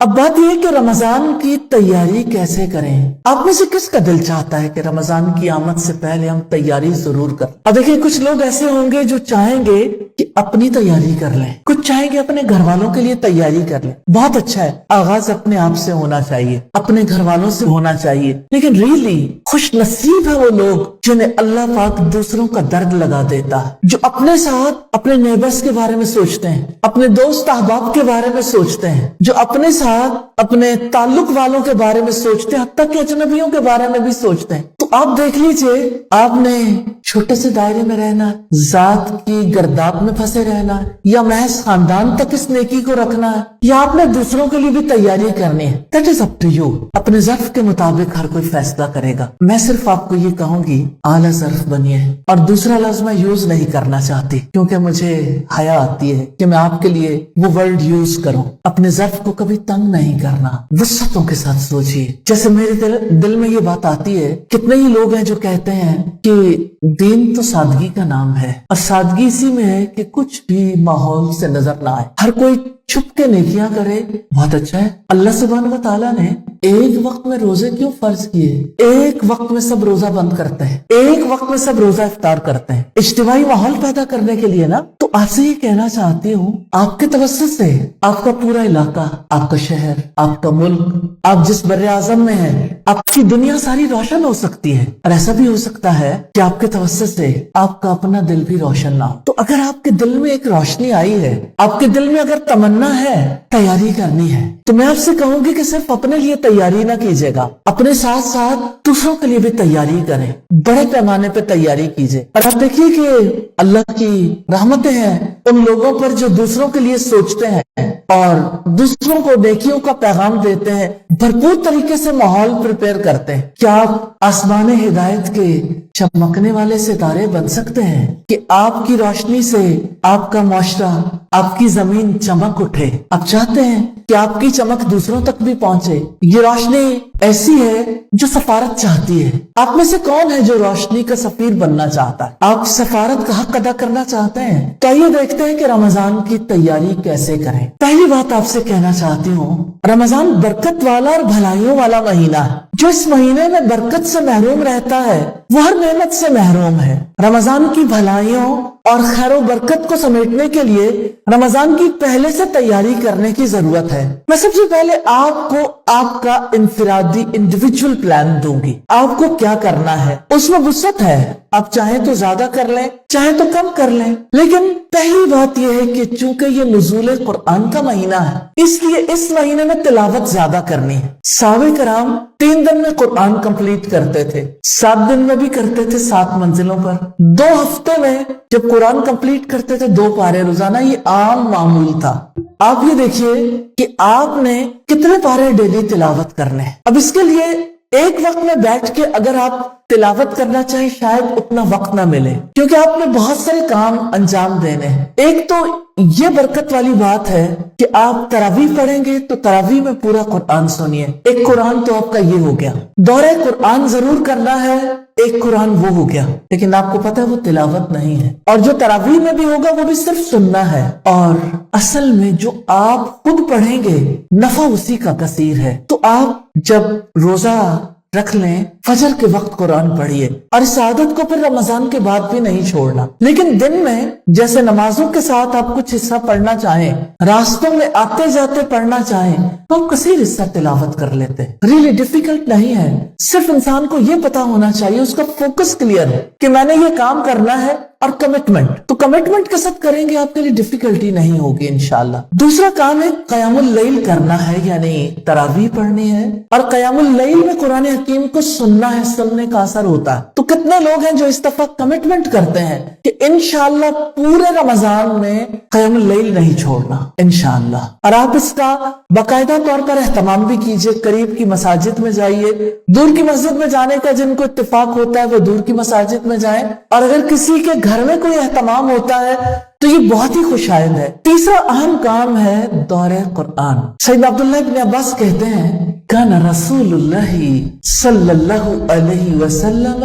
اب بات یہ ہے کہ رمضان کی تیاری کیسے کریں۔ آپ میں سے کس کا دل چاہتا ہے کہ رمضان کی آمد سے پہلے ہم تیاری ضرور کریں؟ اب دیکھیں، کچھ لوگ ایسے ہوں گے جو چاہیں گے کہ اپنی تیاری کر لیں، کچھ چاہیں گے اپنے گھر والوں کے لیے تیاری کر لیں۔ بہت اچھا ہے، آغاز اپنے آپ سے ہونا چاہیے، اپنے گھر والوں سے ہونا چاہیے، لیکن ریئلی خوش نصیب ہے وہ لوگ جنہیں اللہ پاک دوسروں کا درد لگا دیتا ہے، جو اپنے ساتھ اپنے نیبرز کے بارے میں سوچتے ہیں، اپنے دوست احباب کے بارے میں سوچتے ہیں، جو اپنے ساتھ اپنے تعلق والوں کے بارے میں سوچتے ہیں، حتیٰ کہ اجنبیوں کے بارے میں بھی سوچتے ہیں۔ تو آپ دیکھ لیجئے، آپ نے چھوٹے سے دائرے میں رہنا ہے، ذات کی گرداب میں پھنسے رہنا ہے، یا محض خاندان تک اس نیکی کو رکھنا ہے، یا آپ نے دوسروں کے لیے بھی تیاری کرنی ہے۔ That is up to you. اپنے ظرف کے مطابق ہر کوئی فیصلہ کرے گا۔ میں صرف آپ کو یہ کہوں گی، اعلیٰ ظرف بنیے۔ اور دوسرا لفظ میں یوز نہیں کرنا چاہتی، کیونکہ مجھے حیا آتی ہے کہ میں آپ کے لیے وہ ورڈ یوز کروں۔ اپنے ظرف کو کبھی تنگ نہیں کرنا، وسعتوں کے ساتھ سوچیے۔ جیسے میرے دل میں یہ بات آتی ہے، کتنے ہی لوگ ہیں جو کہتے ہیں کہ دین تو سادگی کا نام ہے، اور سادگی اسی میں ہے کہ کچھ بھی ماحول سے نظر نہ آئے، ہر کوئی چھپ کے نیکیاں کرے۔ بہت اچھا ہے، اللہ سبحانہ و تعالیٰ نے ایک وقت میں روزے کیوں فرض کیے؟ ایک وقت میں سب روزہ بند کرتے ہیں، ایک وقت میں سب روزہ افطار کرتے ہیں، اجتماعی ماحول پیدا کرنے کے لیے نا۔ تو آپ سے یہ کہنا چاہتی ہوں، آپ کے توسط سے آپ کا پورا علاقہ، آپ کا شہر، آپ کا ملک، آپ جس بر اعظم میں ہیں، آپ کی دنیا ساری روشن ہو سکتی ہے، اور ایسا بھی ہو سکتا ہے کہ آپ کے توسط سے آپ کا اپنا دل بھی روشن نہ ہو۔ تو اگر آپ کے دل میں ایک روشنی آئی ہے، آپ کے دل میں اگر تمنا ہے تیاری کرنی ہے، تو میں آپ سے کہوں گی کہ صرف اپنے لیے تیاری نہ کیجیے گا، اپنے ساتھ ساتھ دوسروں کے لیے بھی تیاری کریں، بڑے پیمانے پہ تیاری کیجیے۔ اور آپ دیکھیے کہ اللہ کی رحمتیں ہیں ان لوگوں پر جو دوسروں کے لیے سوچتے ہیں اور دوسروں کو نیکیوں کا پیغام دیتے ہیں، بھرپور طریقے سے ماحول پریپیئر کرتے ہیں۔ کیا آپ آسمان ہدایت کے چمکنے والے ستارے بن سکتے ہیں کہ آپ کی روشنی سے آپ کا معاشرہ، آپ کی زمین چمک اٹھے؟ آپ چاہتے ہیں کہ آپ کی چمک دوسروں تک بھی پہنچے؟ یہ روشنی ایسی ہے جو سفارت چاہتی ہے۔ آپ میں سے کون ہے جو روشنی کا سفیر بننا چاہتا ہے؟ آپ سفارت کا حق ادا کرنا چاہتے ہیں؟ تو آئیے دیکھتے ہیں کہ رمضان کی تیاری کیسے کریں۔ پہلی بات آپ سے کہنا چاہتی ہوں، رمضان برکت والا اور بھلائیوں والا مہینہ ہے۔ جو اس مہینے میں برکت سے محروم رہتا ہے وہ ہر نعمت سے محروم ہے۔ رمضان کی بھلائیوں اور خیر و برکت کو سمیٹنے کے لیے رمضان کی پہلے سے تیاری کرنے کی ضرورت ہے۔ میں سب سے پہلے آپ کو آپ کا انفرادی انڈیویجول پلان دوں گی۔ آپ کو کیا کرنا ہے اس میں وسعت ہے، آپ چاہیں تو زیادہ کر لیں، چاہیں تو کم کر لیں، لیکن پہلی بات یہ ہے کہ چونکہ یہ نزول قرآن کا مہینہ ہے، اس لیے اس مہینے میں تلاوت زیادہ کرنی ہے۔ صحابہ کرام 3 دن میں قرآن کمپلیٹ کرتے تھے، 7 دن میں بھی کرتے تھے 7 منزلوں پر، 2 ہفتے میں جب قرآن کمپلیٹ کرتے تھے 2 پارے روزانہ، یہ عام معمول تھا۔ آپ یہ دیکھیے کہ آپ نے کتنے پارے ڈیلی تلاوت کرنے ہیں۔ اب اس کے لیے ایک وقت میں بیٹھ کے اگر آپ تلاوت کرنا چاہیں شاید اتنا وقت نہ ملے، کیونکہ آپ نے بہت سارے کام انجام دینے ہیں۔ ایک تو یہ برکت والی بات ہے کہ آپ تراویح پڑھیں گے تو تراویح میں پورا قرآن سنیے، ایک قرآن تو آپ کا یہ ہو گیا۔ دورہ قرآن ضرور کرنا ہے، ایک قرآن وہ ہو گیا، لیکن آپ کو پتا ہے وہ تلاوت نہیں ہے، اور جو تراویح میں بھی ہوگا وہ بھی صرف سننا ہے۔ اور اصل میں جو آپ خود پڑھیں گے نفع اسی کا کثیر ہے۔ تو آپ جب روزہ رکھ لیں، فجر کے وقت قرآن پڑھیے، اور اس عادت کو پھر رمضان کے بعد بھی نہیں چھوڑنا۔ لیکن دن میں جیسے نمازوں کے ساتھ آپ کچھ حصہ پڑھنا چاہیں، راستوں میں آتے جاتے پڑھنا چاہیں، تو آپ کثیر حصہ تلاوت کر لیتے ہیں۔ ریلی ڈیفیکلٹ نہیں ہے، صرف انسان کو یہ پتا ہونا چاہیے، اس کا فوکس کلیئر ہے کہ میں نے یہ کام کرنا ہے، اور کمٹمنٹ، تو کمٹمنٹ کے ساتھ کریں گے آپ کے لیے ڈیفیکلٹی نہیں ہوگی انشاءاللہ۔ دوسرا کام ہے قیام اللیل کرنا ہے، یعنی تراویح پڑھنی ہے، اور قیام اللیل میں قرآن حکیم کو سننا ہے، سننے کا اثر ہوتا ہے۔ تو کتنے لوگ ہیں جو اس دفعہ کمٹمنٹ کرتے ہیں کہ انشاءاللہ پورے رمضان میں قیام اللیل نہیں چھوڑنا انشاءاللہ، اور آپ اس کا باقاعدہ طور پر اہتمام بھی کیجئے۔ قریب کی مساجد میں جائیے، دور کی مسجد میں جانے کا جن کو اتفاق ہوتا ہے وہ دور کی مساجد میں جائیں، اور اگر کسی کے گھر میں کوئی اہتمام ہوتا ہے تو یہ بہت ہی خوش آئند ہے۔ تیسرا اہم کام ہے دورہ قرآن۔ سیدنا عبداللہ ابن عباس کہتے ہیں کان رسول اللہ صلی اللہ علیہ وسلم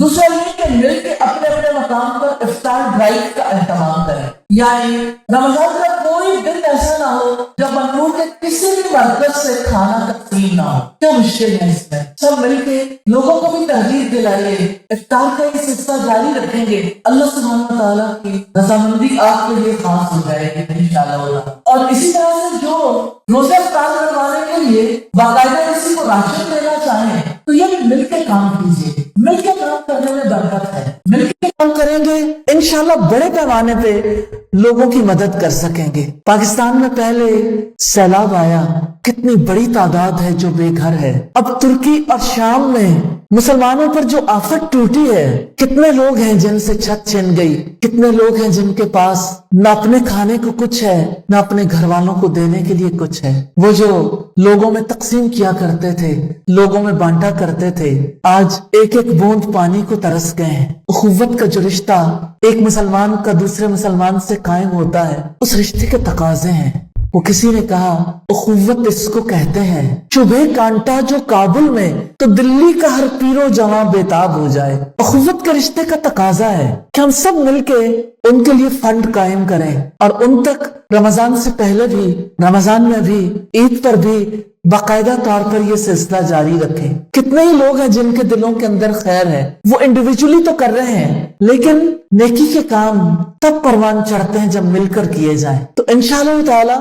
دوسرا یہ کہ مل کے اپنے اپنے مقام پر افطار ڈرائیو کا اہتمام کریں. یعنی رمضان کا کوئی دن ایسا نہ ہو جب منور کے کسی بھی مرکز سے کھانا تقسیم نہ ہو. کیا مشکل ہے اس میں؟ سب مل کے لوگوں کو بھی تحریک دلائیے. افطار کا یہ سلسلہ جاری رکھیں گے. اللہ سبحانہ تعالیٰ کی رضامندی آپ کے لیے خاص ہو جائے گی انشاءاللہ. اور اسی طرح سے جو روزہ افطار کروانے کے لیے باقاعدہ کسی کو راشن دینا چاہیں تو یہ بھی مل کے کام کیجیے. مل کے کام کرنے میں برکت ہے. مل کے کام کریں گے انشاءاللہ بڑے پیمانے پہ لوگوں کی مدد کر سکیں گے. پاکستان میں پہلے سیلاب آیا, کتنی بڑی تعداد ہے جو بے گھر ہے. اب ترکی اور شام میں مسلمانوں پر جو آفت ٹوٹی ہے, کتنے لوگ ہیں جن سے چھت چھن گئی, کتنے لوگ ہیں جن کے پاس نہ اپنے کھانے کو کچھ ہے نہ اپنے گھر والوں کو دینے کے لیے کچھ ہے. وہ جو لوگوں میں تقسیم کیا کرتے تھے, لوگوں میں بانٹا کرتے تھے, آج ایک ایک بوند پانی کو ترس گئے ہیں. اخوت کا جو رشتہ ایک مسلمان کا دوسرے مسلمان سے قائم ہوتا ہے, اس رشتے کے تقاضے ہیں. وہ کسی نے کہا اخوت اس کو کہتے ہیں, چبھے کانٹا جو کابل میں تو دلی کا ہر پیرو جوان بےتاب ہو جائے. اخوت کے رشتے کا تقاضا ہے کہ ہم سب مل کے ان کے لیے فنڈ قائم کریں اور ان تک رمضان سے پہلے بھی, رمضان میں بھی, عید پر بھی باقاعدہ طور پر یہ سلسلہ جاری رکھیں. کتنے ہی لوگ ہیں جن کے دلوں کے اندر خیر ہے, وہ انڈیویجولی تو کر رہے ہیں لیکن نیکی کے کام تب پروان چڑھتے ہیں جب مل کر کیے جائیں. تو انشاءاللہ تعالی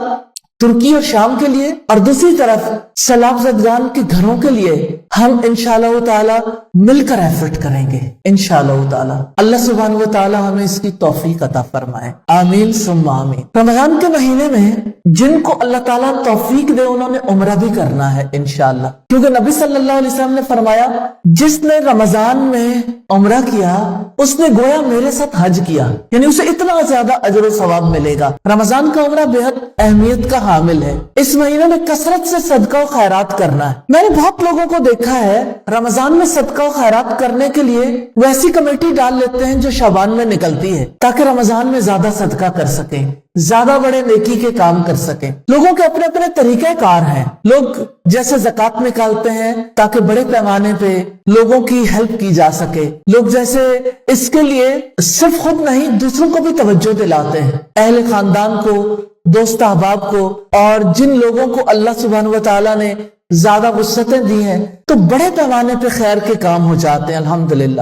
ترکی اور شام کے لیے اور دوسری طرف سیلاب زدگان کے گھروں کے لیے ہم انشاءاللہ تعالی مل کر ایفرٹ کریں گے انشاءاللہ تعالی. اللہ سبحانہ و تعالی ہمیں اس کی توفیق عطا فرمائے, آمین ثم آمین. رمضان کے مہینے میں جن کو اللہ تعالیٰ توفیق دے انہوں نے عمرہ بھی کرنا ہے انشاءاللہ, کیونکہ نبی صلی اللہ علیہ وسلم نے فرمایا جس نے رمضان میں عمرہ کیا اس نے گویا میرے ساتھ حج کیا, یعنی اسے اتنا زیادہ اجر و ثواب ملے گا. رمضان کا عمرہ بے حد اہمیت کا حامل ہے. اس مہینے میں کثرت سے صدقہ و خیرات کرنا ہے. میں نے بہت لوگوں کو دیکھا ہے رمضان میں صدقہ و خیرات کرنے کے لیے وہ ایسی کمیٹی ڈال لیتے ہیں جو شعبان میں نکلتی ہے تاکہ رمضان میں زیادہ صدقہ کر سکیں, زیادہ بڑے نیکی کے کام کر سکیں. لوگوں کے اپنے اپنے طریقہ کار ہیں. لوگ جیسے زکوٰۃ نکالتے ہیں تاکہ بڑے پیمانے پہ لوگوں کی ہیلپ کی جا سکے, لوگ جیسے اس کے لیے صرف خود نہیں دوسروں کو بھی توجہ دلاتے ہیں, اہل خاندان کو, دوست احباب کو, اور جن لوگوں کو اللہ سبحانہ و تعالیٰ نے زیادہ وسعتیں دی ہیں تو بڑے پیمانے پہ خیر کے کام ہو جاتے ہیں الحمدللہ.